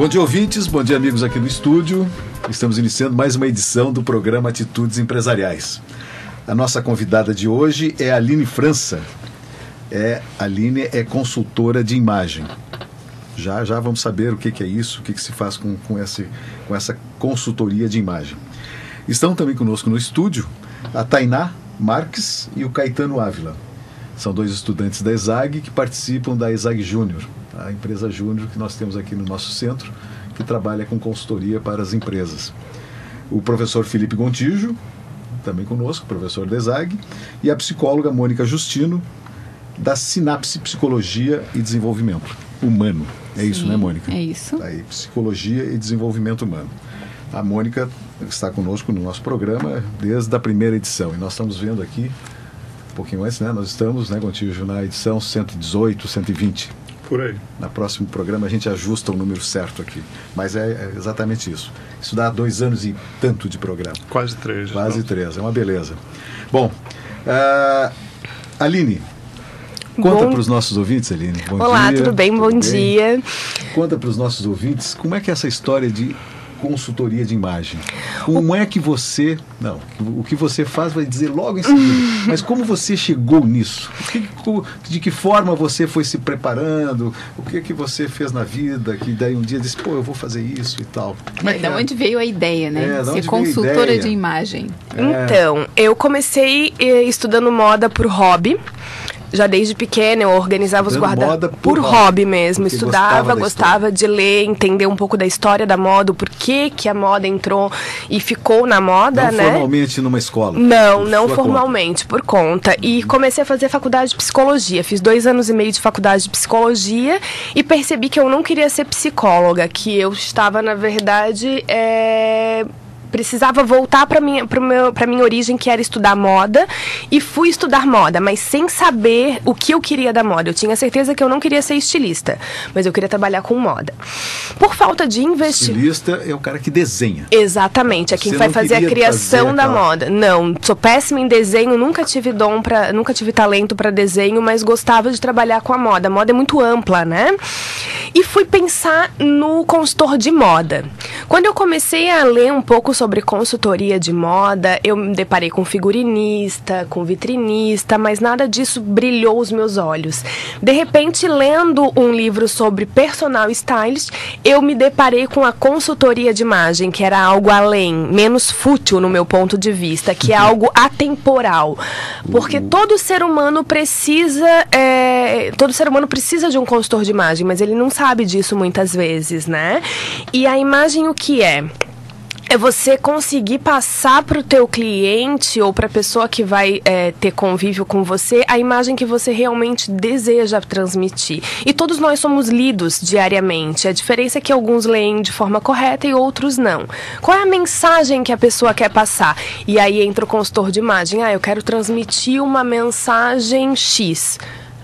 Bom dia, ouvintes, bom dia, amigos aqui no estúdio. Estamos iniciando mais uma edição do programa Atitudes Empresariais. A nossa convidada de hoje é a Aline França. A Aline é consultora de imagem. Já vamos saber o que é isso, o que se faz com essa consultoria de imagem. Estão também conosco no estúdio a Tainá Marques e o Caetano Ávila. São dois estudantes da ESAG que participam da ESAG Júnior, a empresa Júnior que nós temos aqui no nosso centro, que trabalha com consultoria para as empresas. O professor Felipe Gontijo, também conosco, professor da ESAG, e a psicóloga Mônica Justino, da Sinapse Psicologia e Desenvolvimento Humano. É isso, né, Mônica? É isso. Tá aí, Psicologia e Desenvolvimento Humano. A Mônica está conosco no nosso programa desde a primeira edição, e nós estamos vendo aqui, um pouquinho antes, né? Nós estamos, né, Gontijo, na edição 118, 120. Por aí. No próximo programa a gente ajusta o número certo aqui. Mas é exatamente isso. Isso dá 2 anos e tanto de programa. Quase 3. Quase 3, é uma beleza. Bom, Aline, conta para os nossos ouvintes, Aline. Olá, tudo bem? Bom dia. Conta para os nossos ouvintes como é que é essa história de consultoria de imagem. Como é que você... Não, o que você faz vai dizer logo em seguida. Mas como você chegou nisso? De que forma você foi se preparando? O que você fez na vida? Que daí um dia disse, pô, eu vou fazer isso e tal. De onde veio a ideia, né? Ser consultora de imagem. Então, eu comecei estudando moda por hobby. Já desde pequena eu organizava os guarda-roupas por hobby mesmo. Porque estudava, gostava de ler, entender um pouco da história da moda, o porquê que a moda entrou e ficou na moda, não né? Não formalmente numa escola? Não formalmente, por conta. E comecei a fazer faculdade de psicologia. Fiz 2 anos e meio de faculdade de psicologia e percebi que eu não queria ser psicóloga, que eu estava, na verdade, precisava voltar para minha origem, que era estudar moda, e fui estudar moda, mas sem saber o que eu queria da moda. Eu tinha certeza que eu não queria ser estilista, mas eu queria trabalhar com moda. Por falta de investimento... Estilista é o cara que desenha. Exatamente, é quem vai fazer a criação da moda. Não, sou péssima em desenho, nunca tive talento para desenho, mas gostava de trabalhar com a moda. A moda é muito ampla, né? E fui pensar no consultor de moda. Quando eu comecei a ler um pouco sobre consultoria de moda, eu me deparei com figurinista, com vitrinista, mas nada disso brilhou os meus olhos. De repente, lendo um livro sobre personal stylist, eu me deparei com a consultoria de imagem, que era algo além, menos fútil no meu ponto de vista, que é algo atemporal. Porque todo ser humano precisa de um consultor de imagem, mas ele não sabe disso muitas vezes, né? E a imagem o que é? É você conseguir passar para o teu cliente ou para a pessoa que vai ter convívio com você a imagem que você realmente deseja transmitir. E todos nós somos lidos diariamente. A diferença é que alguns leem de forma correta e outros não. Qual é a mensagem que a pessoa quer passar? E aí entra o consultor de imagem. Eu quero transmitir uma mensagem X.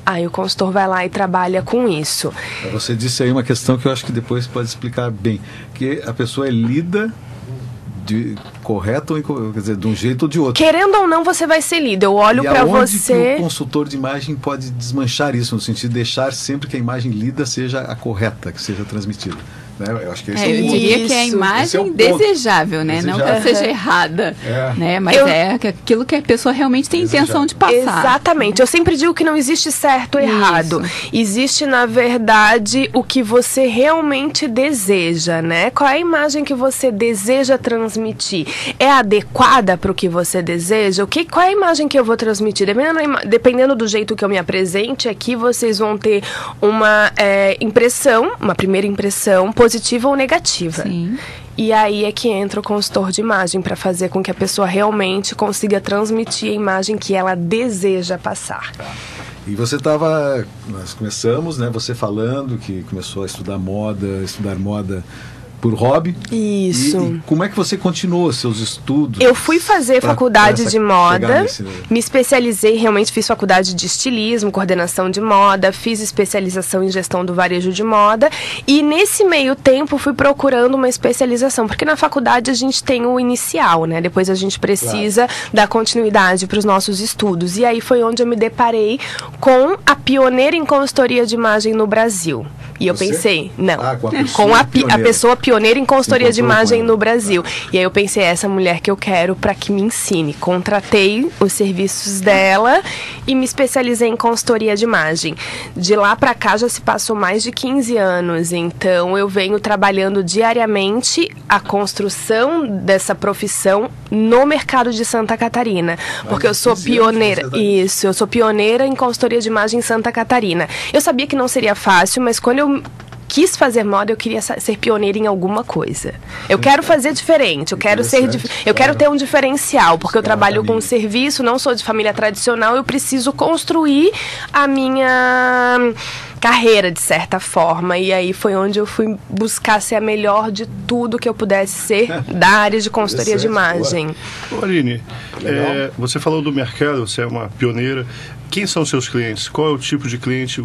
Aí o consultor vai lá e trabalha com isso. Você disse aí uma questão que eu acho que depois pode explicar bem. Que a pessoa é lida... correto, quer dizer, de um jeito ou de outro. Querendo ou não, você vai ser lido. Eu olho para você... E o consultor de imagem pode desmanchar isso, no sentido de deixar sempre que a imagem lida seja a correta, que seja transmitida. Né? Eu acho que esse é o ponto. Eu diria que é a imagem desejável, né? Não que ela seja errada, né? Mas é aquilo que a pessoa realmente tem intenção de passar. Exatamente. Eu sempre digo que não existe certo ou errado. Existe, na verdade, o que você realmente deseja, né? Qual é a imagem que você deseja transmitir? É adequada para o que você deseja? Qual é a imagem que eu vou transmitir? Dependendo do jeito que eu me apresente aqui, vocês vão ter uma uma primeira impressão positiva ou negativa. Sim. E aí é que entra o consultor de imagem para fazer com que a pessoa realmente consiga transmitir a imagem que ela deseja passar. E nós começamos, né, você falando que começou a estudar moda por hobby. Isso. E como é que você continuou seus estudos? Eu fui fazer faculdade de moda, me especializei, realmente fiz faculdade de estilismo, coordenação de moda, fiz especialização em gestão do varejo de moda e nesse meio tempo fui procurando uma especialização, porque na faculdade a gente tem o inicial, né? Depois a gente precisa dar continuidade para os nossos estudos. E aí foi onde eu me deparei com a pioneira em consultoria de imagem no Brasil. E eu pensei, não, com a pessoa pioneira em consultoria de imagem no Brasil. E aí eu pensei, essa mulher que eu quero para que me ensine. Contratei os serviços dela e me especializei em consultoria de imagem. De lá para cá já se passou mais de 15 anos, então eu venho trabalhando diariamente a construção dessa profissão no mercado de Santa Catarina. Porque eu sou pioneira, eu sou pioneira em consultoria de imagem em Santa Catarina. Eu sabia que não seria fácil, mas quando eu quis fazer moda, eu queria ser pioneira em alguma coisa. Eu quero fazer diferente, eu quero ter um diferencial, porque eu trabalho com um serviço, não sou de família tradicional, eu preciso construir a minha carreira, de certa forma. E aí foi onde eu fui buscar ser a melhor de tudo que eu pudesse ser da área de consultoria de imagem. Ô, Aline, você falou do mercado, você é uma pioneira. Quem são seus clientes? Qual é o tipo de cliente?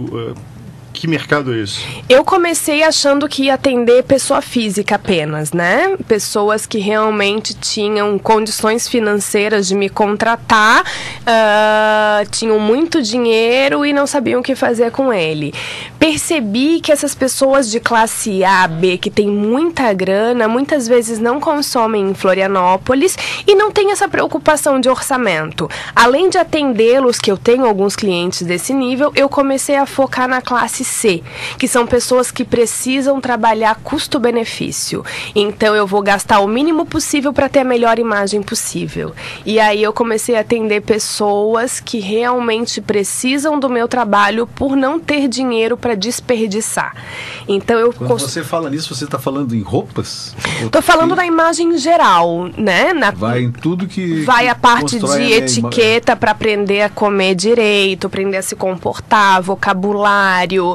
Que mercado é esse? Eu comecei achando que ia atender pessoa física apenas, né? Pessoas que realmente tinham condições financeiras de me contratar, tinham muito dinheiro e não sabiam o que fazer com ele. Percebi que essas pessoas de classe A, B, que tem muita grana, muitas vezes não consomem em Florianópolis e não tem essa preocupação de orçamento. Além de atendê-los, que eu tenho alguns clientes desse nível, eu comecei a focar na classe C, que são pessoas que precisam trabalhar custo-benefício. Então eu vou gastar o mínimo possível para ter a melhor imagem possível. E aí eu comecei a atender pessoas que realmente precisam do meu trabalho por não ter dinheiro para desperdiçar. Então quando você fala nisso, você está falando em roupas? Estou falando da imagem geral, né? Vai em tudo que vai a parte de etiqueta para aprender a comer direito, aprender a se comportar, vocabulário,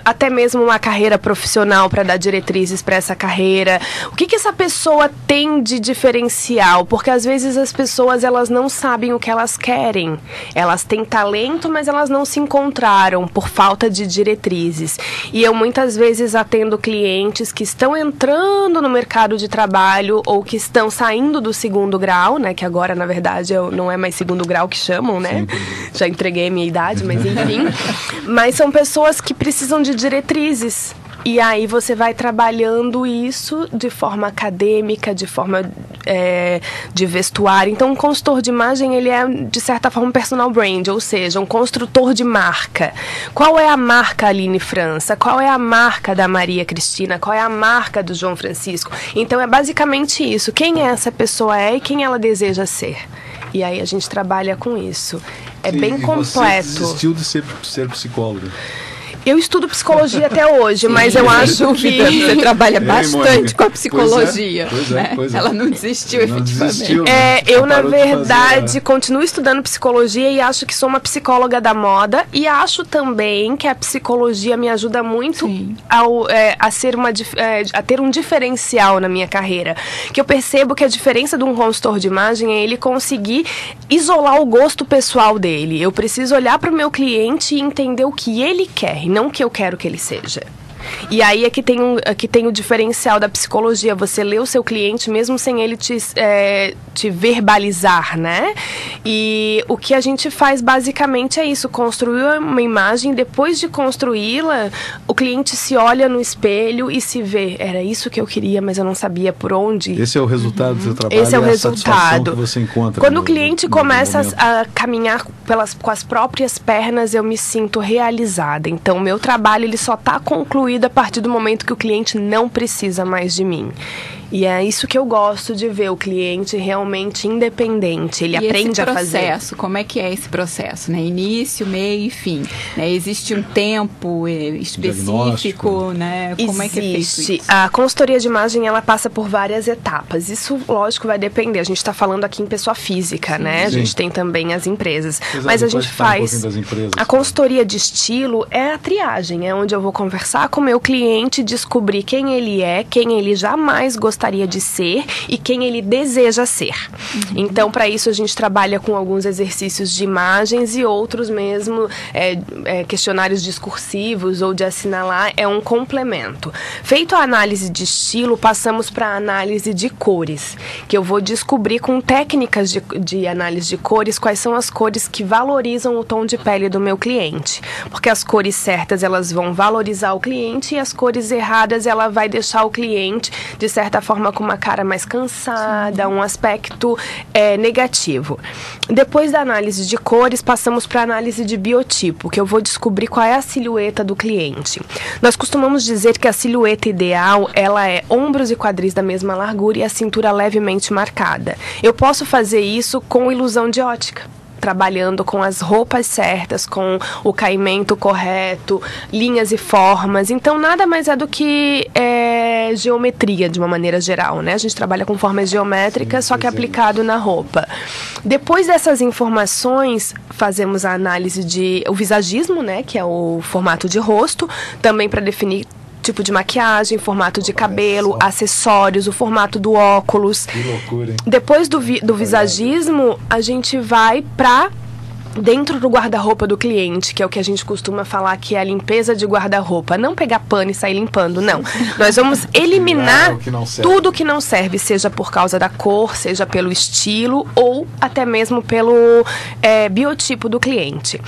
até mesmo uma carreira profissional para dar diretrizes para essa carreira. O que essa pessoa tem de diferencial? Porque às vezes as pessoas elas não sabem o que elas querem. Elas têm talento, mas elas não se encontraram por falta de diretrizes. E eu muitas vezes atendo clientes que estão entrando no mercado de trabalho ou que estão saindo do segundo grau, né? Que agora, na verdade, não é mais segundo grau que chamam, né? Sim. Já entreguei a minha idade, mas enfim. Mas são pessoas que precisam de diretrizes. E aí você vai trabalhando isso de forma acadêmica, de forma de vestuário. Então, um consultor de imagem, ele é, de certa forma, um personal brand, ou seja, um construtor de marca. Qual é a marca Aline França? Qual é a marca da Maria Cristina? Qual é a marca do João Francisco? Então, é basicamente isso. Quem essa pessoa é e quem ela deseja ser. E aí a gente trabalha com isso. É bem completo. Você desistiu de ser psicóloga? Eu estudo psicologia até hoje, mas eu acho que você trabalha bastante com a psicologia. Pois é. Ela não desistiu, efetivamente. Eu, na verdade, continuo estudando psicologia e acho que sou uma psicóloga da moda. E acho também que a psicologia me ajuda muito a ter um diferencial na minha carreira. Que eu percebo que a diferença de um consultor de imagem é ele conseguir isolar o gosto pessoal dele. Eu preciso olhar para o meu cliente e entender o que ele quer, não o que eu quero que ele seja. E aí aqui tem o diferencial da psicologia. Você lê o seu cliente mesmo sem ele te verbalizar, né? E o que a gente faz basicamente é isso, construir uma imagem. Depois de construí-la, o cliente se olha no espelho e se vê, era isso que eu queria, mas eu não sabia por onde. Esse é o resultado do seu trabalho. Esse é o resultado que você encontra. Quando o cliente começa a caminhar com as próprias pernas, eu me sinto realizada. Então o meu trabalho ele só está concluído a partir do momento que o cliente não precisa mais de mim. E é isso que eu gosto de ver, o cliente realmente independente, ele aprende a fazer. Esse processo, como é que é esse processo, né? Início, meio e fim, né? Existe um tempo específico, né? Como é que é feito isso? A consultoria de imagem, ela passa por várias etapas. Isso, lógico, vai depender. A gente está falando aqui em pessoa física, né? A gente tem também as empresas. Mas a gente faz... A consultoria de estilo é a triagem, é onde eu vou conversar com o meu cliente, descobrir quem ele é, quem ele jamais gostaria de ser e quem ele deseja ser. Então, para isso, a gente trabalha com alguns exercícios de imagens e outros mesmo, questionários discursivos ou de assinalar, é um complemento. Feito a análise de estilo, passamos para a análise de cores, que eu vou descobrir com técnicas de análise de cores quais são as cores que valorizam o tom de pele do meu cliente. Porque as cores certas, elas vão valorizar o cliente e as cores erradas, ela vai deixar o cliente, de certa forma, com uma cara mais cansada, um aspecto negativo. Depois da análise de cores, passamos para a análise de biotipo, que eu vou descobrir qual é a silhueta do cliente. Nós costumamos dizer que a silhueta ideal, ela é ombros e quadris da mesma largura e a cintura levemente marcada. Eu posso fazer isso com ilusão de ótica, trabalhando com as roupas certas, com o caimento correto, linhas e formas. Então, nada mais é do que geometria, de uma maneira geral, né? A gente trabalha com formas geométricas, só que aplicado na roupa. Depois dessas informações, fazemos a análise o visagismo, né? Que é o formato de rosto, também para definir tipo de maquiagem, formato de cabelo, acessórios, o formato do óculos. Que loucura, hein? Depois do visagismo, a gente vai para dentro do guarda-roupa do cliente, que é o que a gente costuma falar que é a limpeza de guarda-roupa. Não pegar pano e sair limpando, não. Nós vamos eliminar tudo que não serve, seja por causa da cor, seja pelo estilo ou até mesmo pelo biotipo do cliente.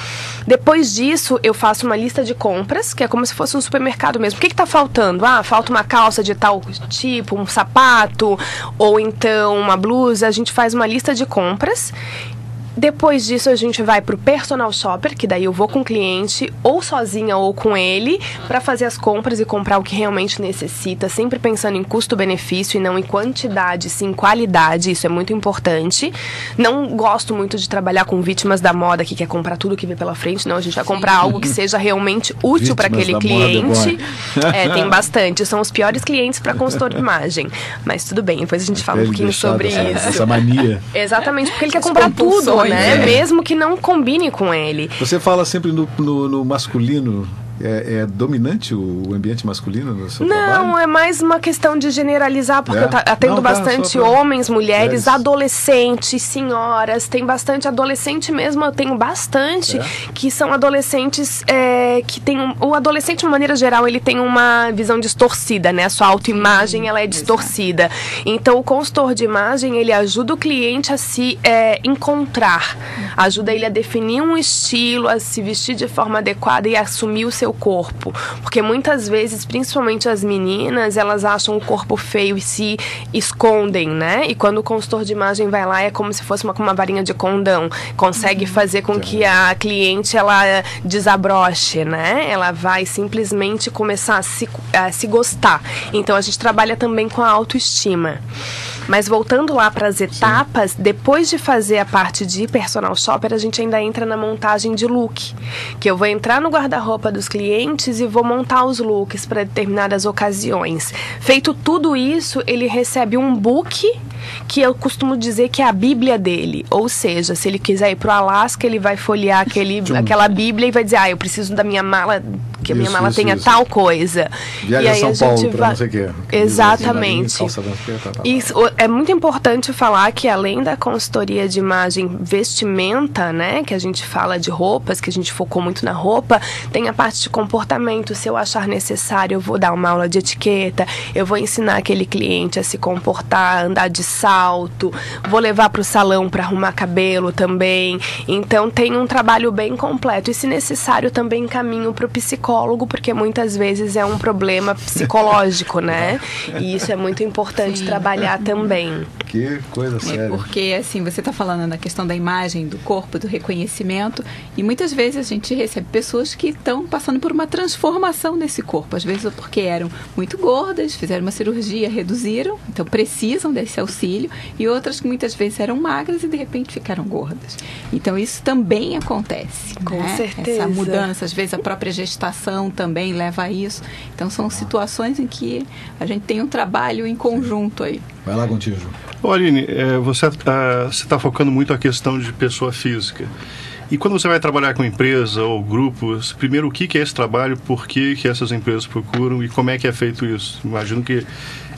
Depois disso, eu faço uma lista de compras, que é como se fosse um supermercado mesmo. O que está faltando? Falta uma calça de tal tipo, um sapato, ou então uma blusa. A gente faz uma lista de compras. Depois disso, a gente vai pro personal shopper, que daí eu vou com o cliente, ou sozinha ou com ele, para fazer as compras e comprar o que realmente necessita, sempre pensando em custo-benefício e não em quantidade, sim em qualidade. Isso é muito importante. Não gosto muito de trabalhar com vítimas da moda, que quer comprar tudo que vem pela frente. Não, a gente vai comprar algo que seja realmente útil para aquele cliente. Tem bastante. São os piores clientes para consultor de imagem. Mas tudo bem, depois a gente fala um pouquinho sobre isso. Essa mania. Exatamente, porque ele quer comprar tudo, né? Mesmo que não combine com ele. Você fala sempre no masculino. É dominante o ambiente masculino no seu trabalho? Não, é mais uma questão de generalizar, porque eu atendo bastante homens, mulheres, adolescentes, senhoras, tem bastante adolescente mesmo, eu tenho bastante que são adolescentes que tem o adolescente, de maneira geral, ele tem uma visão distorcida, né? A sua autoimagem, ela é distorcida. Então, o consultor de imagem, ele ajuda o cliente a se encontrar, ajuda ele a definir um estilo, a se vestir de forma adequada e assumir o seu corpo, porque muitas vezes, principalmente as meninas, elas acham o corpo feio e se escondem, né? E quando o consultor de imagem vai lá, é como se fosse uma varinha de condão, consegue fazer com que a cliente, ela desabroche, né? Ela vai simplesmente começar a se gostar. Então, a gente trabalha também com a autoestima. Mas voltando lá para as etapas, depois de fazer a parte de personal shopper, a gente ainda entra na montagem de look, que eu vou entrar no guarda-roupa dos clientes e vou montar os looks para determinadas ocasiões. Feito tudo isso, ele recebe um book, que eu costumo dizer que é a bíblia dele. Ou seja, se ele quiser ir para o Alasca, ele vai folhear aquela bíblia e vai dizer, eu preciso da minha mala, que a minha mala tenha tal coisa. Viaja a São Paulo para não sei o quê. Exatamente. Isso é muito importante falar que, além da consultoria de imagem vestimenta, né, que a gente fala de roupas, que a gente focou muito na roupa, tem a parte de comportamento. Se eu achar necessário, eu vou dar uma aula de etiqueta, eu vou ensinar aquele cliente a se comportar, andar de salto, vou levar para o salão para arrumar cabelo também. Então, tem um trabalho bem completo. E, se necessário, também encaminho para o psicólogo, porque muitas vezes é um problema psicológico, né? E isso é muito importante trabalhar também. Que coisa séria. Porque, assim, você está falando na questão da imagem, do corpo, do reconhecimento, e muitas vezes a gente recebe pessoas que estão passando por uma transformação nesse corpo. Às vezes porque eram muito gordas, fizeram uma cirurgia, reduziram, então precisam desse auxílio, e outras que muitas vezes eram magras e de repente ficaram gordas. Então isso também acontece. Com certeza. Essa mudança, às vezes a própria gestação também leva a isso. Então são situações em que a gente tem um trabalho em conjunto aí. Vai lá contigo, Ju. Aline, você está focando muito a questão de pessoa física. E quando você vai trabalhar com empresa ou grupos, primeiro, o que é esse trabalho, por que essas empresas procuram e como é que é feito isso? Imagino que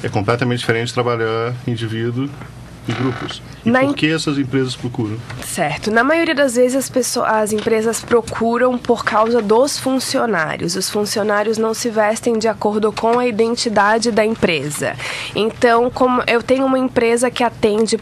é completamente diferente trabalhar indivíduo e grupos. E por que essas empresas procuram? Certo. Na maioria das vezes as empresas procuram por causa dos funcionários. Os funcionários não se vestem de acordo com a identidade da empresa. Então, como eu tenho uma empresa que atende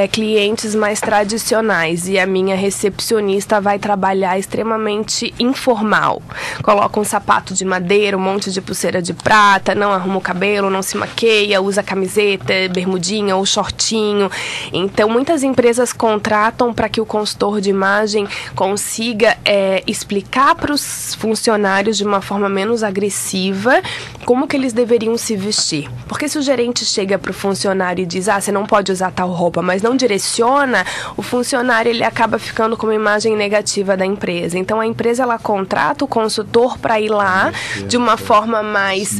clientes mais tradicionais e a minha recepcionista vai trabalhar extremamente informal. Coloca um sapato de madeira, um monte de pulseira de prata, não arruma o cabelo, não se maqueia, usa camiseta, bermudinha ou shortinho. Então, muitas empresas contratam para que o consultor de imagem consiga explicar para os funcionários de uma forma menos agressiva como que eles deveriam se vestir. Porque se o gerente chega para o funcionário e diz, você não pode usar tal roupa, mas não direciona, o funcionário ele acaba ficando com uma imagem negativa da empresa. Então, a empresa ela contrata o consultor para ir lá de uma forma mais...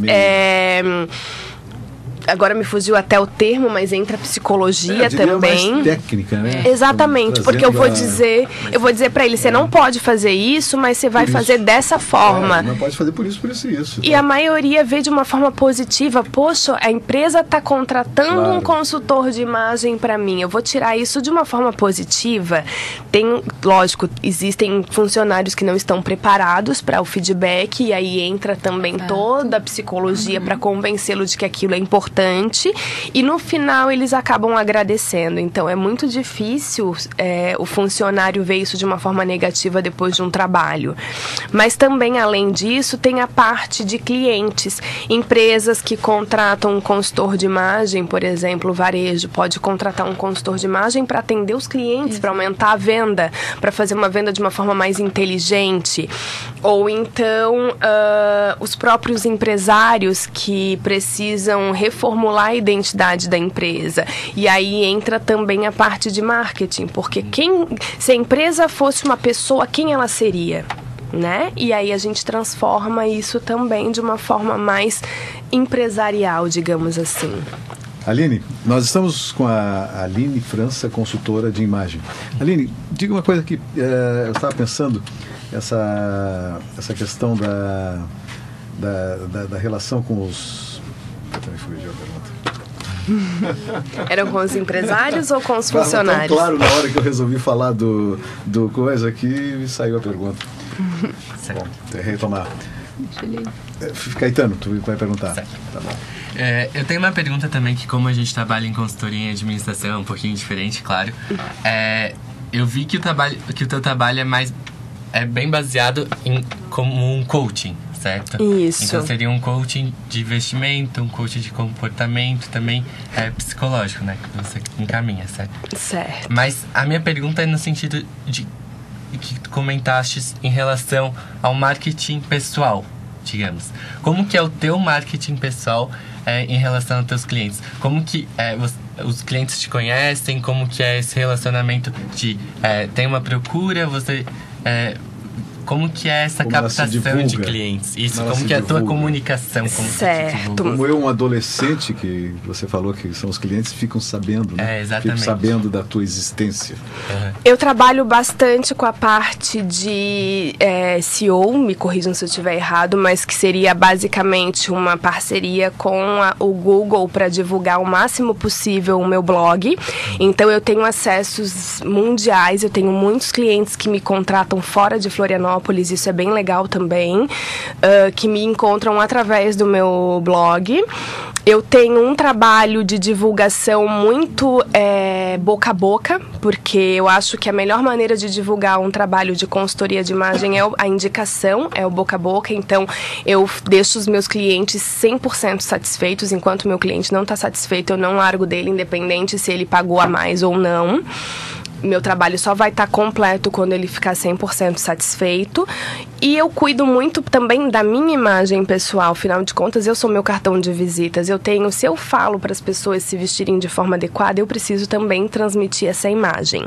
Agora me fugiu até o termo, mas entra a psicologia também. Mais técnica, né? Exatamente, porque eu vou dizer para ele, você não pode fazer isso, mas você vai fazer dessa forma. Não pode fazer por isso e isso. E a maioria vê de uma forma positiva. Poxa, a empresa está contratando um consultor de imagem para mim. Eu vou tirar isso de uma forma positiva. Lógico, existem funcionários que não estão preparados para o feedback e aí entra também toda a psicologia para convencê-lo de que aquilo é importante. E no final eles acabam agradecendo. Então é muito difícil o funcionário ver isso de uma forma negativa depois de um trabalho. Mas também, além disso, tem a parte de clientes. Empresas que contratam um consultor de imagem, por exemplo, o varejo pode contratar um consultor de imagem para atender os clientes, para aumentar a venda, para fazer uma venda de uma forma mais inteligente. Ou então os próprios empresários que precisam reformular a identidade da empresa. E aí entra também a parte de marketing, porque se a empresa fosse uma pessoa, quem ela seria? Né? E aí a gente transforma isso também de uma forma mais empresarial, digamos assim. Aline, nós estamos com a Aline França, consultora de imagem. Aline, diga uma coisa que eu estava pensando, essa questão da relação com os... Também fugiu a pergunta. Eram com os empresários ou com os funcionários? Tão claro, na hora que eu resolvi falar do coisa aqui, saiu a pergunta. Bom, retomar. Caetano, tu vai perguntar. Certo. Tá bom. Eu tenho uma pergunta também, que como a gente trabalha em consultoria em administração, é um pouquinho diferente, claro. Eu vi que o teu trabalho é bem baseado como um coaching, certo? Isso. Então seria um coaching de investimento, um coaching de comportamento, também psicológico, né? Que você encaminha, certo? Certo. Mas a minha pergunta é no sentido de que tu comentaste em relação ao marketing pessoal, digamos. Como que é o teu marketing pessoal em relação aos teus clientes? Como que os clientes te conhecem? Como que é esse relacionamento de tem uma procura, você... como que é essa captação de clientes? Isso, como que é a tua comunicação? Certo. Como um adolescente, que você falou que são os clientes, ficam sabendo, né? Exatamente. Ficam sabendo da tua existência. Eu trabalho bastante com a parte de SEO, me corrijam se eu estiver errado, mas que seria basicamente uma parceria com o Google para divulgar o máximo possível o meu blog. Então eu tenho acessos mundiais, eu tenho muitos clientes que me contratam fora de Florianópolis, isso é bem legal também, que me encontram através do meu blog. Eu tenho um trabalho de divulgação muito boca a boca, porque eu acho que a melhor maneira de divulgar um trabalho de consultoria de imagem é a indicação, é o boca a boca. Então, eu deixo os meus clientes 100% satisfeitos. Enquanto o meu cliente não está satisfeito, eu não largo dele, independente se ele pagou a mais ou não. Meu trabalho só vai estar completo quando ele ficar 100% satisfeito. E eu cuido muito também da minha imagem pessoal. Afinal de contas, eu sou meu cartão de visitas. Se eu falo para as pessoas se vestirem de forma adequada, eu preciso também transmitir essa imagem.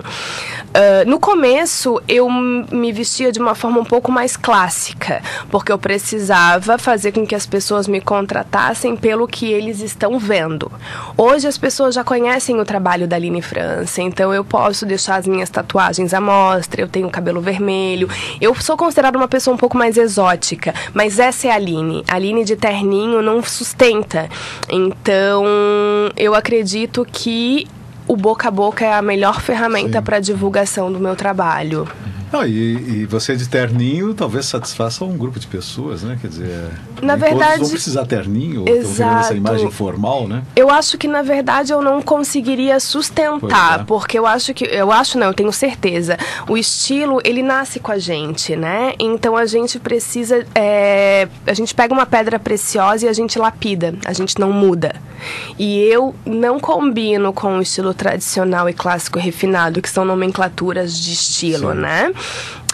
No começo, eu me vestia de uma forma um pouco mais clássica, porque eu precisava fazer com que as pessoas me contratassem pelo que eles estão vendo. Hoje, as pessoas já conhecem o trabalho da Aline França, então eu posso deixar as minhas tatuagens à mostra, eu tenho cabelo vermelho. Eu sou considerada uma pessoa um pouco mais exótica, mas essa é a Aline. A Aline de terninho não sustenta. Então, eu acredito que o boca a boca é a melhor ferramenta para a divulgação do meu trabalho. Não, e você de terninho talvez satisfaça um grupo de pessoas, né? Quer dizer, na verdade, todos vão precisar terninho, ou estão vendo essa imagem formal, né? Eu acho que, na verdade, eu não conseguiria sustentar, porque eu tenho certeza, o estilo, ele nasce com a gente, né? Então, a gente precisa, a gente pega uma pedra preciosa e a gente lapida, a gente não muda. E eu não combino com o estilo tradicional e clássico refinado, que são nomenclaturas de estilo, sim, né?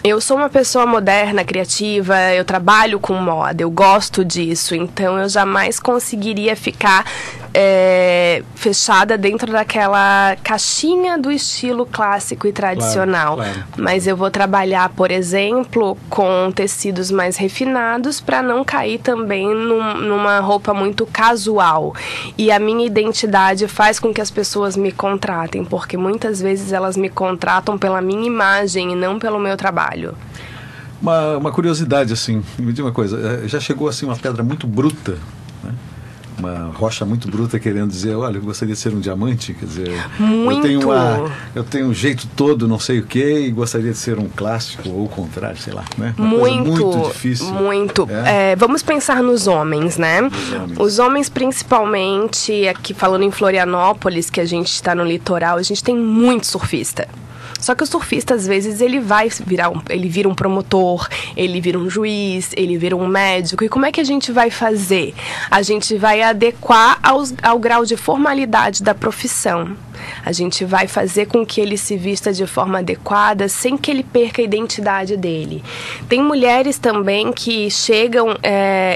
Eu sou uma pessoa moderna, criativa, eu trabalho com moda, eu gosto disso, então eu jamais conseguiria ficar fechada dentro daquela caixinha do estilo clássico e tradicional. Claro. Mas eu vou trabalhar, por exemplo, com tecidos mais refinados para não cair também numa roupa muito casual. E a minha identidade faz com que as pessoas me contratem, porque muitas vezes elas me contratam pela minha imagem e não pelo meu trabalho. Uma curiosidade, assim, me diga uma coisa, já chegou assim uma pedra muito bruta, né? Uma rocha muito bruta querendo dizer, olha, eu gostaria de ser um diamante, quer dizer, muito. eu tenho um jeito todo, não sei o quê, e gostaria de ser um clássico, ou o contrário, sei lá, né? Muito difícil. Muito. Vamos pensar nos homens, né? Os homens, principalmente, aqui falando em Florianópolis, que a gente está no litoral, a gente tem muito surfista. Só que o surfista, às vezes, ele vira um promotor, ele vira um juiz, ele vira um médico. E como é que a gente vai fazer? A gente vai adequar ao grau de formalidade da profissão. A gente vai fazer com que ele se vista de forma adequada, sem que ele perca a identidade dele. Tem mulheres também que chegam...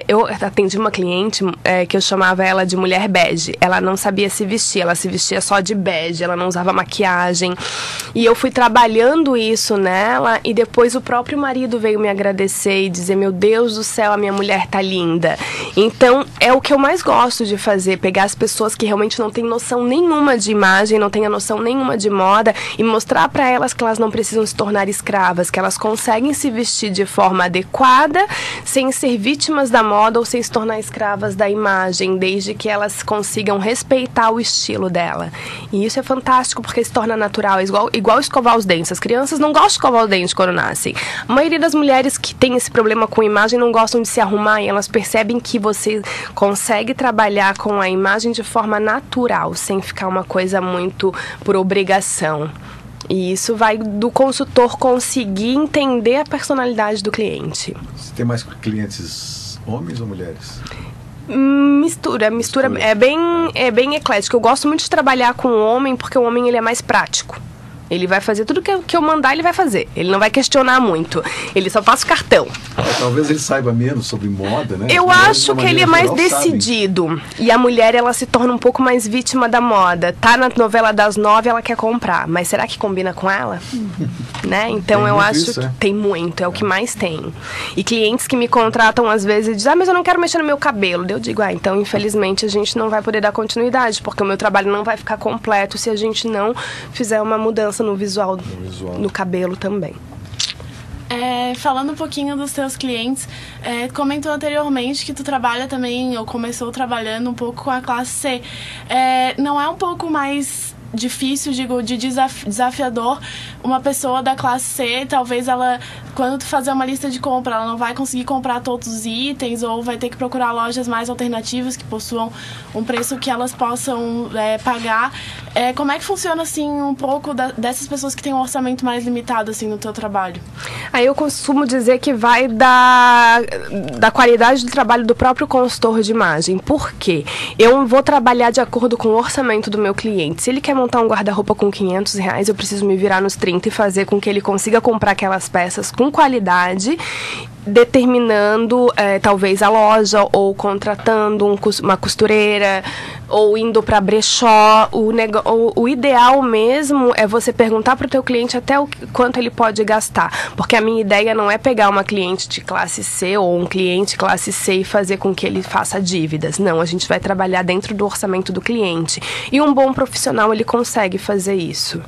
eu atendi uma cliente que eu chamava ela de mulher bege. Ela não sabia se vestir, ela se vestia só de bege, ela não usava maquiagem. E eu fui trabalhando isso nela, e depois o próprio marido veio me agradecer e dizer, meu Deus do céu, a minha mulher tá linda. Então, é o que eu mais gosto de fazer, pegar as pessoas que realmente não têm noção nenhuma de imagem, não têm a noção nenhuma de moda, e mostrar para elas que elas não precisam se tornar escravas, que elas conseguem se vestir de forma adequada, sem ser vítimas da moda ou sem se tornar escravas da imagem, desde que elas consigam respeitar o estilo dela. E isso é fantástico, porque se torna natural, igual escovar os dentes. As crianças não gostam de escovar os dentes quando nascem. A maioria das mulheres que tem esse problema com imagem não gostam de se arrumar, e elas percebem que você consegue trabalhar com a imagem de forma natural, sem ficar uma coisa muito por obrigação. E isso vai do consultor conseguir entender a personalidade do cliente. Você tem mais clientes homens ou mulheres? Mistura. É bem eclético. Eu gosto muito de trabalhar com o homem, porque o homem ele é mais prático. Ele vai fazer tudo que eu mandar, ele vai fazer. Ele não vai questionar muito. Ele só passa o cartão. Talvez ele saiba menos sobre moda, né? Eu acho que ele é mais decidido. Sabem. E a mulher, ela se torna um pouco mais vítima da moda. Tá na novela das 9, ela quer comprar. Mas será que combina com ela? Né? Então tem eu acho que tem muito. É o que mais tem. E clientes que me contratam às vezes dizem, mas eu não quero mexer no meu cabelo. Eu digo, então infelizmente a gente não vai poder dar continuidade, porque o meu trabalho não vai ficar completo se a gente não fizer uma mudança no visual, no cabelo também. Falando um pouquinho dos teus clientes, comentou anteriormente que tu trabalha também, ou começou trabalhando um pouco com a classe C. Não é um pouco mais difícil, digo, de desafiador, uma pessoa da classe C, talvez ela, quando tu fazer uma lista de compra, ela não vai conseguir comprar todos os itens, ou vai ter que procurar lojas mais alternativas que possuam um preço que elas possam pagar. Como é que funciona, assim, um pouco dessas pessoas que têm um orçamento mais limitado, assim, no teu trabalho? Aí eu costumo dizer que vai da qualidade do trabalho do próprio consultor de imagem. Por quê? Eu vou trabalhar de acordo com o orçamento do meu cliente. Se ele quer montar um guarda-roupa com R$500, eu preciso me virar nos 30 e fazer com que ele consiga comprar aquelas peças com qualidade, determinando talvez a loja, ou contratando uma costureira, ou indo para brechó. O ideal mesmo é você perguntar para o teu cliente até quanto ele pode gastar, porque a minha ideia não é pegar uma cliente de classe C ou um cliente classe C e fazer com que ele faça dívidas. Não, a gente vai trabalhar dentro do orçamento do cliente, e um bom profissional ele consegue fazer isso.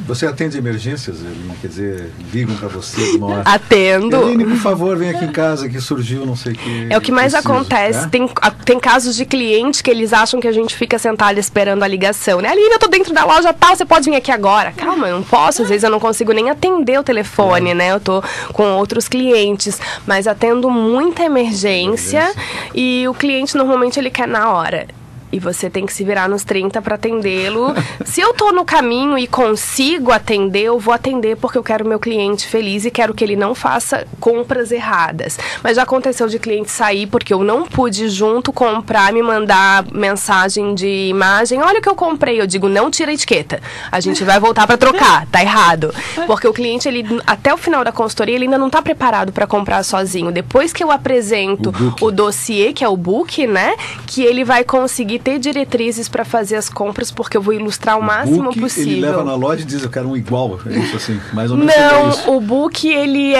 Você atende emergências, Aline? Quer dizer, ligam para você de uma hora. Atendo. Aline, por favor, vem aqui em casa que surgiu não sei o que. É o que mais acontece. Né? Tem casos de clientes que eles acham que a gente fica sentado esperando a ligação, né? Aline, eu tô dentro da loja tal, você pode vir aqui agora. Calma, eu não posso. Às vezes eu não consigo nem atender o telefone, né? Eu tô com outros clientes, mas atendo muita emergência. E o cliente normalmente ele quer na hora. E você tem que se virar nos 30 para atendê-lo. Se eu tô no caminho e consigo atender, eu vou atender porque eu quero meu cliente feliz e quero que ele não faça compras erradas. Mas já aconteceu de cliente sair porque eu não pude junto comprar, me mandar mensagem de imagem. Olha o que eu comprei. Eu digo, não tira a etiqueta. A gente vai voltar para trocar. Tá errado. Porque o cliente, ele até o final da consultoria, ele ainda não tá preparado para comprar sozinho. Depois que eu apresento o dossiê, que é o book, né? Que ele vai conseguir ter diretrizes para fazer as compras, porque eu vou ilustrar o máximo possível. Ele leva na loja e diz, eu quero um igual, é isso assim, mais ou menos. Não, isso. O book, ele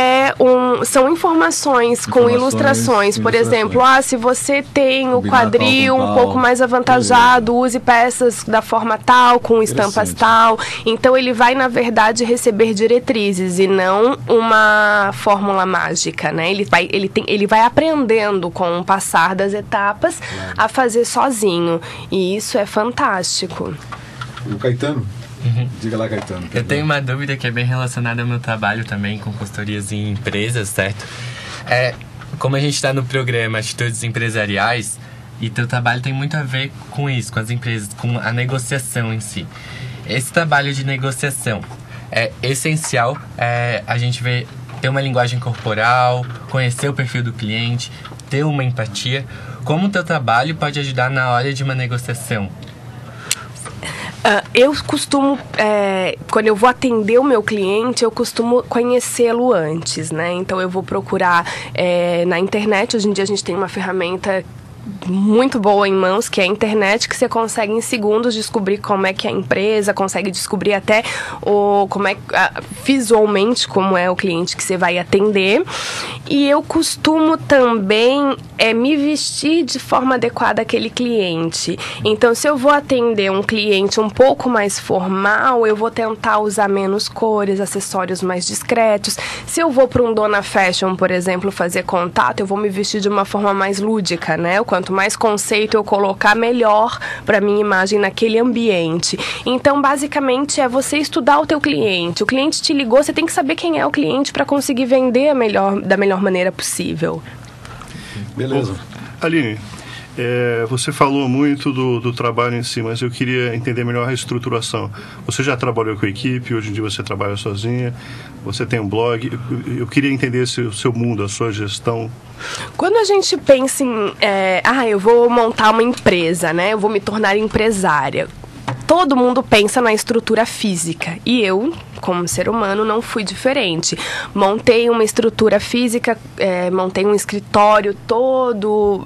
são informações com ilustrações. Por exemplo, se você tem o quadril um pouco mais avantajado, use peças da forma tal, com estampas tal. Então, ele vai, na verdade, receber diretrizes e não uma fórmula mágica, né? Ele vai aprendendo com o passar das etapas a fazer sozinho. E isso é fantástico. O Caetano? Diga lá, Caetano. Eu tenho uma dúvida que é bem relacionada ao meu trabalho também com consultorias em empresas, certo? Como a gente está no programa Atitudes Empresariais, e teu trabalho tem muito a ver com isso, com as empresas, com a negociação em si. Esse trabalho de negociação é essencial, a gente ter uma linguagem corporal, conhecer o perfil do cliente, ter uma empatia. Como o teu trabalho pode ajudar na hora de uma negociação? Eu costumo, quando eu vou atender o meu cliente, eu costumo conhecê-lo antes, né? Então, eu vou procurar na internet. Hoje em dia, a gente tem uma ferramenta muito boa em mãos, que é a internet, que você consegue em segundos descobrir como é que é a empresa, consegue descobrir até visualmente como é o cliente que você vai atender. E eu costumo também me vestir de forma adequada àquele cliente. Então, se eu vou atender um cliente um pouco mais formal, eu vou tentar usar menos cores, acessórios mais discretos. Se eu vou para um Dona Fashion, por exemplo, fazer contato, eu vou me vestir de uma forma mais lúdica, né? Quanto mais conceito eu colocar, melhor para minha imagem naquele ambiente. Então, basicamente, é você estudar o teu cliente. O cliente te ligou, você tem que saber quem é o cliente para conseguir vender da melhor maneira possível. Beleza. Aline, você falou muito do trabalho em si, mas eu queria entender melhor a estruturação. Você já trabalhou com equipe, hoje em dia você trabalha sozinha, você tem um blog. Eu queria entender o seu mundo, a sua gestão. Quando a gente pensa em, eu vou montar uma empresa, né? Eu vou me tornar empresária. Todo mundo pensa na estrutura física. E eu, como ser humano, não fui diferente. Montei uma estrutura física, montei um escritório todo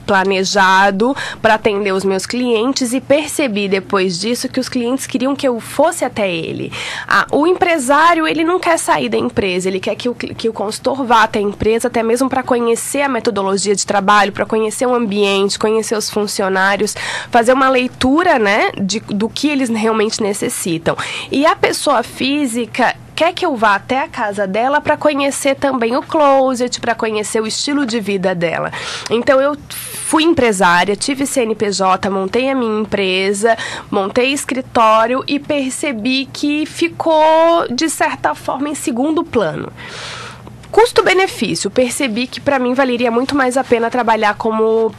planejado para atender os meus clientes e percebi depois disso que os clientes queriam que eu fosse até ele. O empresário, ele não quer sair da empresa, ele quer que o consultor vá até a empresa, até mesmo para conhecer a metodologia de trabalho, para conhecer o ambiente, conhecer os funcionários, fazer uma leitura, né, do que eles realmente necessitam. E a pessoa física quer que eu vá até a casa dela para conhecer também o closet, para conhecer o estilo de vida dela. Então, eu fui empresária, tive CNPJ, montei a minha empresa, montei escritório e percebi que ficou, de certa forma, em segundo plano. Custo-benefício, percebi que para mim valeria muito mais a pena trabalhar como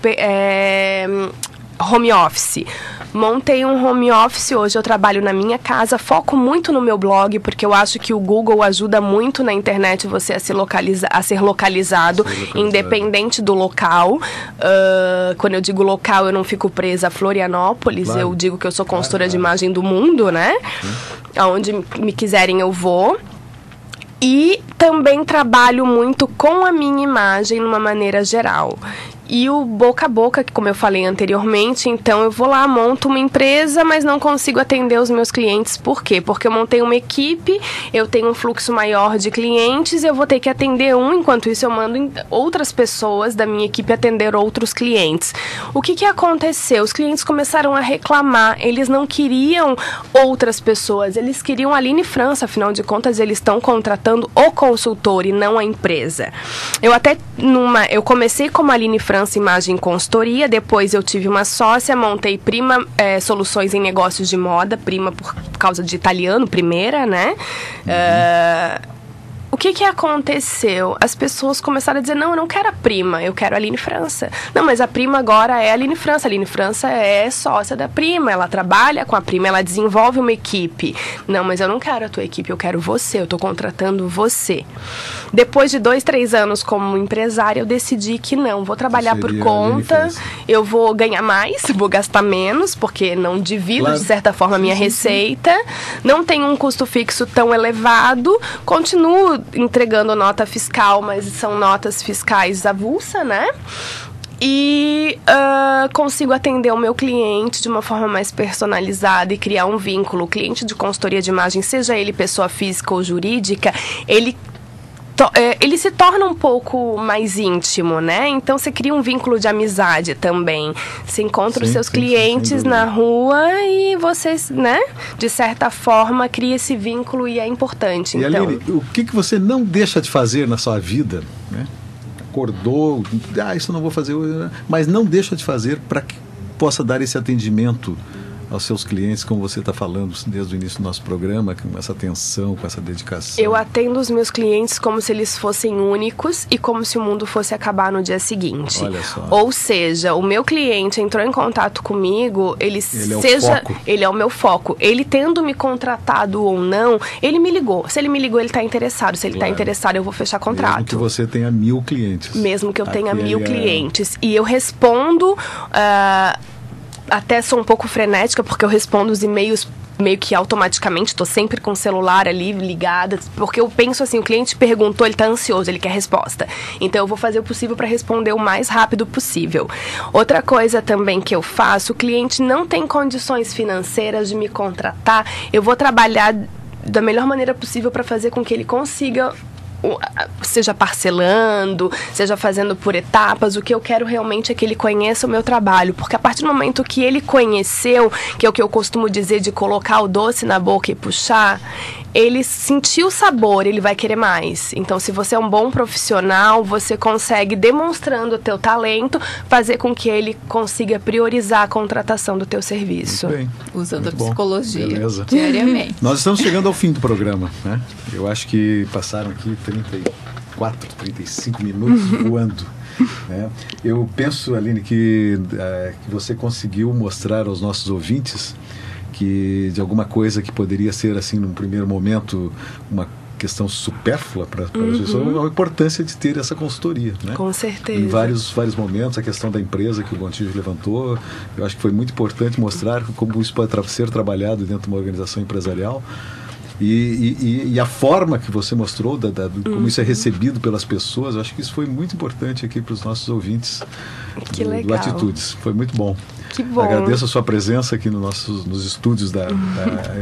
home office. Montei um home office, hoje eu trabalho na minha casa, foco muito no meu blog, porque eu acho que o Google ajuda muito na internet você a ser localizado, independente do local. Quando eu digo local, eu não fico presa a Florianópolis, eu digo que eu sou consultora de imagem do mundo, né? Aonde me quiserem eu vou. E também trabalho muito com a minha imagem numa maneira geral. E o boca a boca, que como eu falei anteriormente, então eu vou lá, monto uma empresa, mas não consigo atender os meus clientes. Por quê? Porque eu montei uma equipe, eu tenho um fluxo maior de clientes, eu vou ter que atender enquanto isso eu mando outras pessoas da minha equipe atender outros clientes. O que aconteceu? Os clientes começaram a reclamar, eles não queriam outras pessoas, eles queriam a Aline França, afinal de contas eles estão contratando o consultor e não a empresa. Eu comecei como Aline França Imagem Consultoria, depois eu tive uma sócia, montei Prima Soluções em Negócios de Moda, Prima por causa de italiano, primeira, né? O que aconteceu? As pessoas começaram a dizer, não, eu não quero a Prima, eu quero a Aline França. Não, mas a Prima agora é a Aline França. A Aline França é sócia da Prima, ela trabalha com a Prima, ela desenvolve uma equipe. Não, mas eu não quero a tua equipe, eu quero você, eu estou contratando você. Depois de 2, 3 anos como empresária, eu decidi que não, vou trabalhar por conta, eu vou ganhar mais, vou gastar menos, porque não divido, de certa forma, a minha receita, não tenho um custo fixo tão elevado, continuo entregando nota fiscal, mas são notas fiscais avulsa, né? E consigo atender o meu cliente de uma forma mais personalizada e criar um vínculo. O cliente de consultoria de imagem, seja ele pessoa física ou jurídica, ele se torna um pouco mais íntimo, né? Então, você cria um vínculo de amizade também. Você encontra os seus clientes na rua e você, né? De certa forma, cria esse vínculo e é importante. E, então, Aline, o que você não deixa de fazer na sua vida, né? Acordou, isso eu não vou fazer, mas não deixa de fazer para que possa dar esse atendimento aos seus clientes, como você está falando desde o início do nosso programa, com essa atenção, com essa dedicação? Eu atendo os meus clientes como se eles fossem únicos e como se o mundo fosse acabar no dia seguinte. Olha só. Ou seja, o meu cliente entrou em contato comigo, ele é o meu foco. Ele tendo me contratado ou não, ele me ligou. Se ele me ligou, ele está interessado. Se ele está interessado, eu vou fechar contrato. Mesmo que você tenha 1000 clientes. Mesmo que eu tenha 1000 clientes. E eu respondo... até sou um pouco frenética, porque eu respondo os e-mails meio que automaticamente, estou sempre com o celular ali ligada, porque eu penso assim, o cliente perguntou, ele está ansioso, ele quer resposta. Então eu vou fazer o possível para responder o mais rápido possível. Outra coisa também que eu faço, o cliente não tem condições financeiras de me contratar, eu vou trabalhar da melhor maneira possível para fazer com que ele consiga, seja parcelando, seja fazendo por etapas. O que eu quero realmente é que ele conheça o meu trabalho, porque a partir do momento que ele conheceu, que é o que eu costumo dizer de colocar o doce na boca e puxar, ele sentiu o sabor, ele vai querer mais. Então, se você é um bom profissional, você consegue, demonstrando o teu talento, fazer com que ele consiga priorizar a contratação do teu serviço. Muito bem. Usando muito a psicologia diariamente. Nós estamos chegando ao fim do programa, né? Eu acho que passaram aqui 34, 35 minutos voando. Né? Eu penso, Aline, que você conseguiu mostrar aos nossos ouvintes que de alguma coisa que poderia ser, assim, num primeiro momento, uma questão supérflua para as pessoas, a importância de ter essa consultoria, né? Com certeza. Em vários momentos, a questão da empresa que o Gontijo levantou, eu acho que foi muito importante mostrar como isso pode ser trabalhado dentro de uma organização empresarial. E a forma que você mostrou, como isso é recebido pelas pessoas, eu acho que isso foi muito importante aqui para os nossos ouvintes do Atitudes. Foi muito bom. Que bom. Agradeço a sua presença aqui nos estúdios da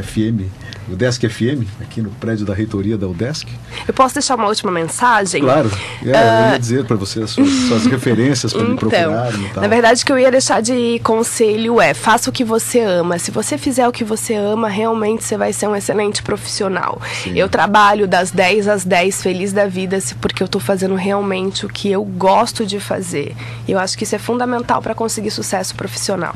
FM, UDESC FM, aqui no prédio da reitoria da UDESC. Eu posso deixar uma última mensagem? Claro. Eu ia dizer para você as suas referências para me procurarem e tal. Na verdade, o que eu ia deixar de conselho é: faça o que você ama. Se você fizer o que você ama, realmente você vai ser um excelente profissional. Sim. Eu trabalho das 10 às 10, feliz da vida, porque eu estou fazendo realmente o que eu gosto de fazer. Eu acho que isso é fundamental para conseguir sucesso profissional.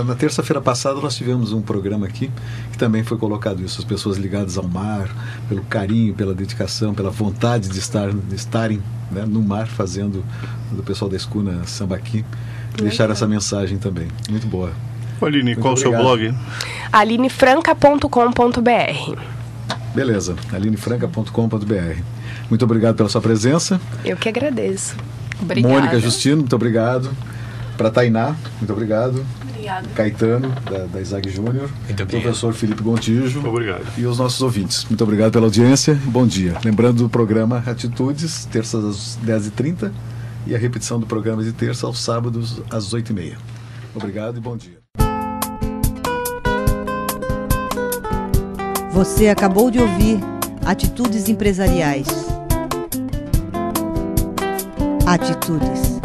Na terça-feira passada nós tivemos um programa aqui que também foi colocado isso, as pessoas ligadas ao mar, pelo carinho, pela dedicação, pela vontade de estarem, né, no mar, fazendo do pessoal da Escuna Sambaqui, deixar essa mensagem também. Muito boa. Aline, qual o seu blog? alinefranca.com.br. Beleza, alinefranca.com.br. Muito obrigado pela sua presença. Eu que agradeço. Obrigada. Mônica Justino, muito obrigado. Para Tainá, muito obrigado. Obrigada. Caetano, da Isaac Júnior. Professor Felipe Gontijo. Obrigado. E os nossos ouvintes. Muito obrigado pela audiência. Bom dia. Lembrando do programa Atitudes, terças às 10h30 e a repetição do programa de terça aos sábados às 8h30. Obrigado e bom dia. Você acabou de ouvir Atitudes Empresariais. Atitudes.